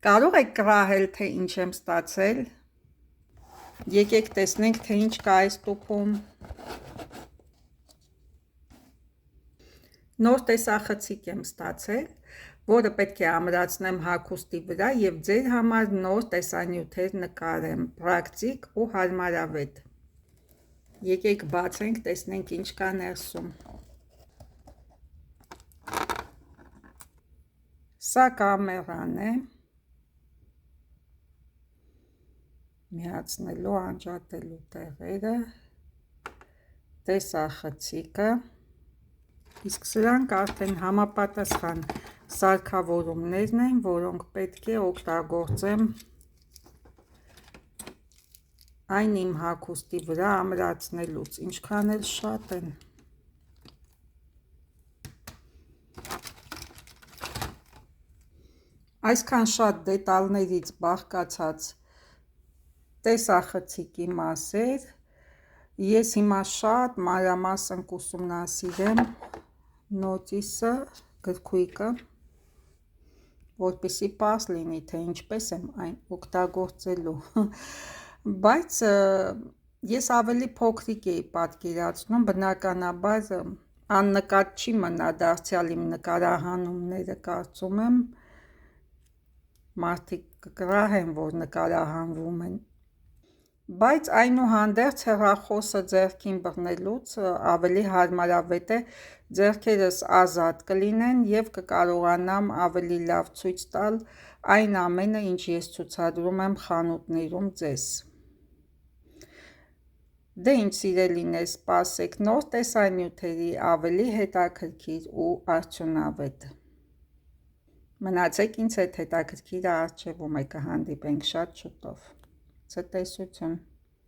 Կարող եք կռահել, թե ինչ եմ ստացել։ Եկեք տեսնենք, թե ինչ կա այս տուփում։ Նոր տեսախցիկ եմ ստացել, որը պետք է ամրացնեմ հագուստի վրա և ձեր համար նոր տեսանյութեր նկարեմ, պրակտիկ ու հարմարավետ։ Եկեք բացենք, տեսնենք ինչ կա ներսում։ Սա կամերան է։ Միացնելու, անջատելու տեղերը, տեսախցիկը, իսկ սրանք արդեն համապատասխան սարքավորումներն են, որոնք պետք է օգտագործեմ այն իմ հագուստի վրա ամրացնելուց, ինչքան էլ շատ են։ Այսքան շատ դետալներից բաղկացած տեսախցիկի մասեր ես հիմա շատ մանրամասն կուսումնասիրեմ նոտիսը, գրքույկը, որպեսզի պարզ լինի, թե ինչպես եմ այն օգտագործելու, բայց ես ավելի փոքրիկ էի պատկերացնում, բնականաբար աննկատ չի մնա դարձյալ իմ նկարահանումները, կարծում եմ մարդիկ կկռահեն, որ նկարահանվում են, բայց այնուհանդերձ հեռախոսը ձեռքին բռնելուց ավելի հարմարավետ է, ձեռքերս ազատ կլինեն և կկարողանամ ավելի լավ ցույց տալ այն ամենը, ինչ ես ցուցադրում եմ խանութներում ձեզ։ Դե ինչ սիրելիներ, սպասեք նոր տեսանյութերի ավելի հետաքրքիր ու արդյունավետ։ Մնացեք ինձ հետ, հետաքրքիրը առջևում է, կհանդիպենք շատ շուտով։ Ցտեսություն։